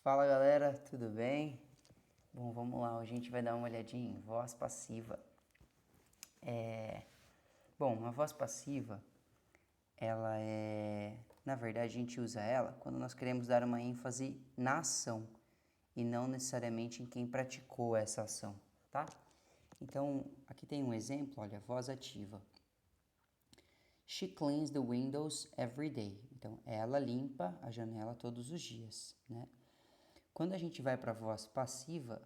Fala galera, tudo bem? Bom, vamos lá, hoje a gente vai dar uma olhadinha em voz passiva. Bom, a voz passiva, na verdade a gente usa ela quando nós queremos dar uma ênfase na ação e não necessariamente em quem praticou essa ação, tá? Então, aqui tem um exemplo, olha, voz ativa. She cleans the windows every day. Então, ela limpa a janela todos os dias, né? Quando a gente vai para a voz passiva,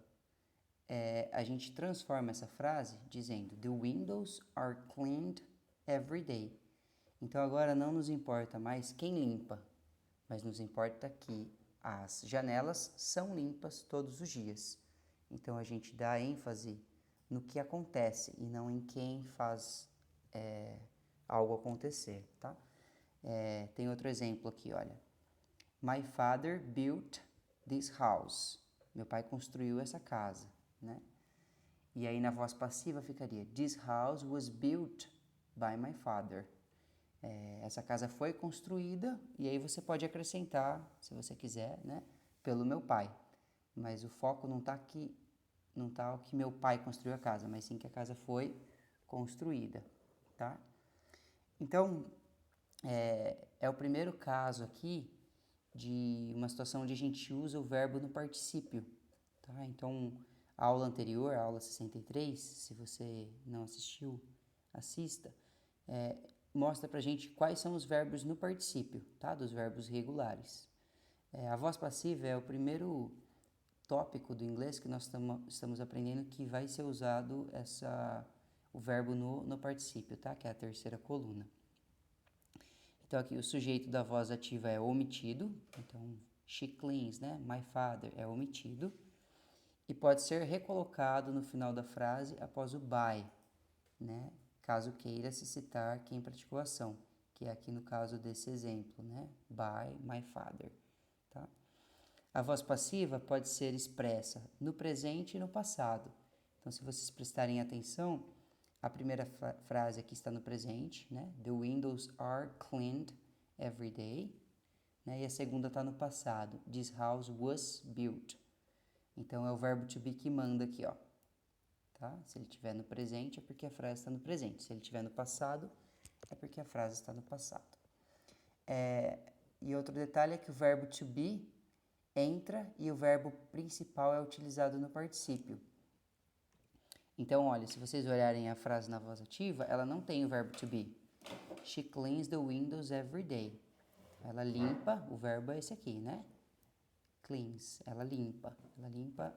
a gente transforma essa frase dizendo The windows are cleaned every day. Então agora não nos importa mais quem limpa, mas nos importa que as janelas são limpas todos os dias. Então a gente dá ênfase no que acontece e não em quem faz algo acontecer, tá? Tem outro exemplo aqui, olha. My father built this house. Meu pai construiu essa casa, né? E aí na voz passiva ficaria This house was built by my father. Essa casa foi construída, e aí você pode acrescentar, se você quiser, né? Pelo meu pai. Mas o foco não está aqui, não está o que meu pai construiu a casa, mas sim que a casa foi construída, tá? Então, é o primeiro caso aqui de uma situação onde a gente usa o verbo no particípio, tá? Então, a aula anterior, a aula 63, se você não assistiu, assista, mostra pra gente quais são os verbos no particípio, tá? Dos verbos regulares. A voz passiva é o primeiro tópico do inglês que nós estamos aprendendo que vai ser usado o verbo no particípio, tá? Que é a terceira coluna. Então aqui o sujeito da voz ativa é omitido, então she cleans, né? My father é omitido e pode ser recolocado no final da frase após o by, né? Caso queira se citar quem praticou a ação, que é aqui no caso desse exemplo, né? By my father, tá? A voz passiva pode ser expressa no presente e no passado. Então, se vocês prestarem atenção, a primeira frase aqui está no presente, né? The windows are cleaned every day. Né? E a segunda está no passado. This house was built. Então, é o verbo to be que manda aqui, ó. Tá? Se ele estiver no presente, é porque a frase está no presente. Se ele estiver no passado, é porque a frase está no passado. E outro detalhe é que o verbo to be entra e o verbo principal é utilizado no particípio. Então, olha, se vocês olharem a frase na voz ativa, ela não tem o verbo to be. She cleans the windows every day. Ela limpa, o verbo é esse aqui, né? Cleans, ela limpa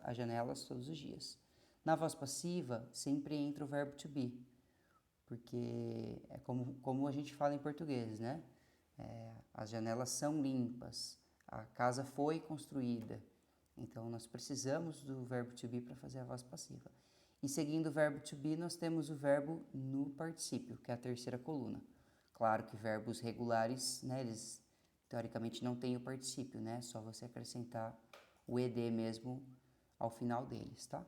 as janelas todos os dias. Na voz passiva, sempre entra o verbo to be, porque é como a gente fala em português, né? As janelas são limpas, a casa foi construída. Então, nós precisamos do verbo to be para fazer a voz passiva. E seguindo o verbo to be, nós temos o verbo no particípio, que é a terceira coluna. Claro que verbos regulares, né, eles teoricamente não têm o particípio, né? Só você acrescentar o ed mesmo ao final deles, tá?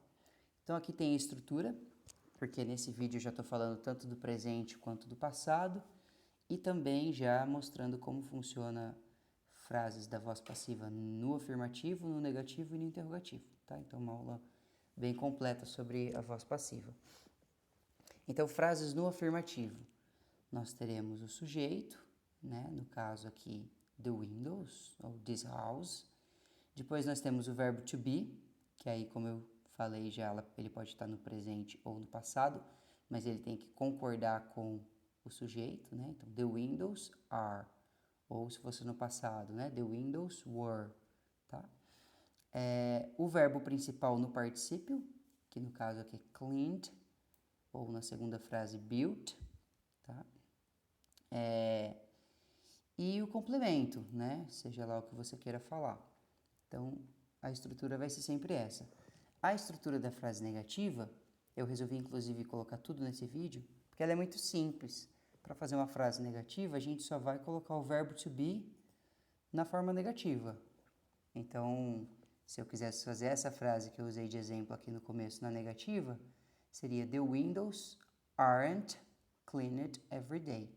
Então, aqui tem a estrutura, porque nesse vídeo eu já estou falando tanto do presente quanto do passado, e também já mostrando como funciona frases da voz passiva no afirmativo, no negativo e no interrogativo, tá? Então, uma aula bem completa sobre a voz passiva. Então, frases no afirmativo. Nós teremos o sujeito, né? No caso aqui, the windows, ou this house. Depois nós temos o verbo to be, que aí, como eu falei já, ele pode estar no presente ou no passado, mas ele tem que concordar com o sujeito, né? Então, the windows are. Ou se fosse no passado, né? The windows were, tá? O verbo principal no particípio, que no caso aqui é cleaned, ou na segunda frase built, tá? E o complemento, né? Seja lá o que você queira falar. Então, a estrutura vai ser sempre essa. A estrutura da frase negativa, eu resolvi inclusive colocar tudo nesse vídeo, porque ela é muito simples. Para fazer uma frase negativa, a gente só vai colocar o verbo to be na forma negativa. Então, se eu quisesse fazer essa frase que eu usei de exemplo aqui no começo na negativa, seria The windows aren't cleaned every day.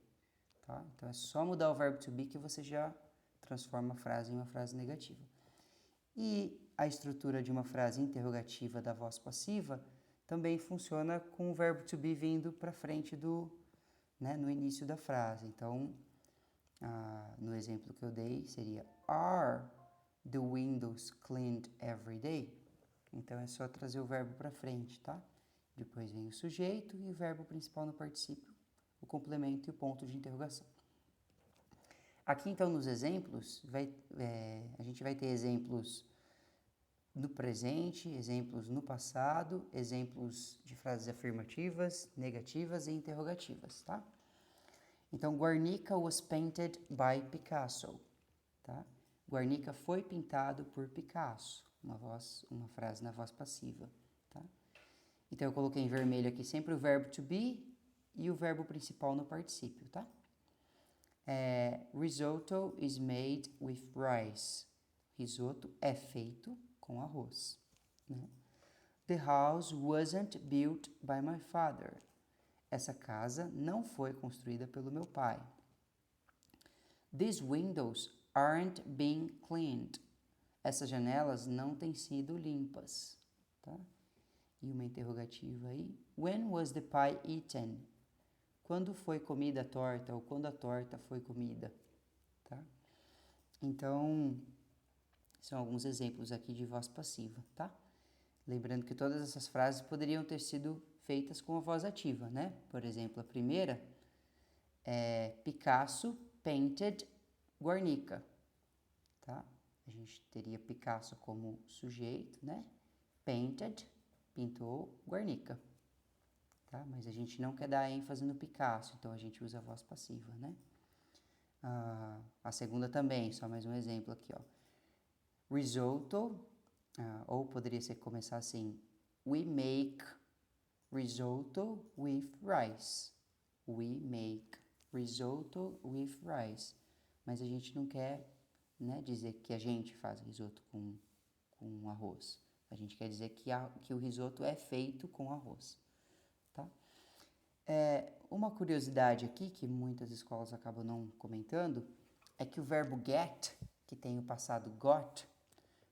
Tá? Então, é só mudar o verbo to be que você já transforma a frase em uma frase negativa. E a estrutura de uma frase interrogativa da voz passiva também funciona com o verbo to be vindo para frente no início da frase. Então, no exemplo que eu dei, seria Are the windows cleaned every day? Então, é só trazer o verbo para frente, tá? Depois vem o sujeito e o verbo principal no particípio, o complemento e o ponto de interrogação. Aqui, então, nos exemplos, a gente vai ter exemplos no presente, exemplos no passado, exemplos de frases afirmativas, negativas e interrogativas, tá? Então, Guernica was painted by Picasso, tá? Guernica foi pintado por Picasso, uma frase na voz passiva, tá? Então, eu coloquei em vermelho aqui sempre o verbo to be e o verbo principal no particípio, tá? Risotto is made with rice. Risoto é feito com arroz, né? The house wasn't built by my father. Essa casa não foi construída pelo meu pai. These windows aren't being cleaned. Essas janelas não têm sido limpas, tá? E uma interrogativa aí. When was the pie eaten? Quando foi comida a torta ou quando a torta foi comida, tá? Então, são alguns exemplos aqui de voz passiva, tá? Lembrando que todas essas frases poderiam ter sido feitas com a voz ativa, né? Por exemplo, a primeira é Picasso painted Guernica, tá? A gente teria Picasso como sujeito, né? Painted, pintou Guernica, tá? Mas a gente não quer dar ênfase no Picasso, então a gente usa a voz passiva, né? A segunda também, só mais um exemplo aqui, ó. Risotto, ou poderia ser começar assim, we make risotto with rice. We make risotto with rice. Mas a gente não quer, né, dizer que a gente faz risoto com arroz. A gente quer dizer que o risoto é feito com arroz, tá? Uma curiosidade aqui, que muitas escolas acabam não comentando, é que o verbo get, que tem o passado got,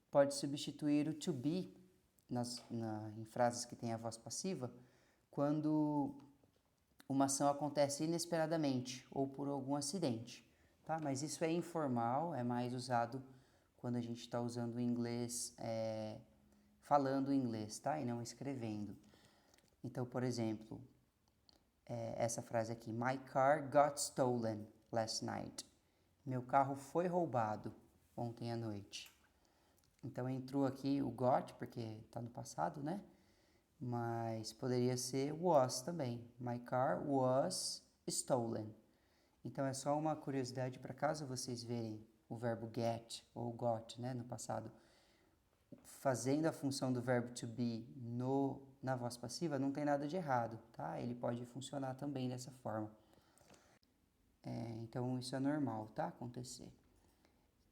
pode substituir o to be em frases que têm a voz passiva, quando uma ação acontece inesperadamente ou por algum acidente, tá? Mas isso é informal, é mais usado quando a gente está usando o inglês, falando inglês, tá? E não escrevendo. Então, por exemplo, essa frase aqui, My car got stolen last night. Meu carro foi roubado ontem à noite. Então, entrou aqui o got, porque está no passado, né? Mas poderia ser was também. My car was stolen. Então, é só uma curiosidade para caso vocês verem o verbo get ou got, né, no passado, fazendo a função do verbo to be na voz passiva, não tem nada de errado, tá? Ele pode funcionar também dessa forma. Então, isso é normal, tá? Acontecer.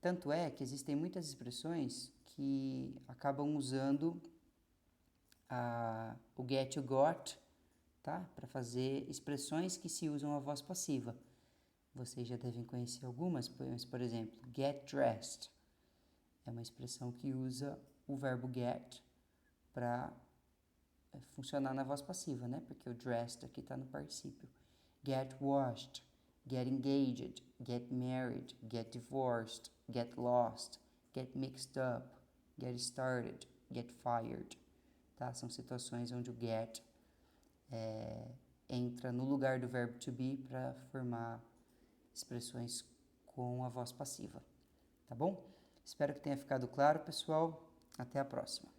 Tanto é que existem muitas expressões que acabam usando o get e o got, tá? Para fazer expressões que se usam a voz passiva. Vocês já devem conhecer algumas, mas, por exemplo, get dressed é uma expressão que usa o verbo get para funcionar na voz passiva, né? Porque o dressed aqui está no particípio. Get washed, get engaged, get married, get divorced, get lost, get mixed up, get started, get fired, tá? São situações onde o get entra no lugar do verbo to be para formar expressões com a voz passiva, tá bom? Espero que tenha ficado claro, pessoal. Até a próxima.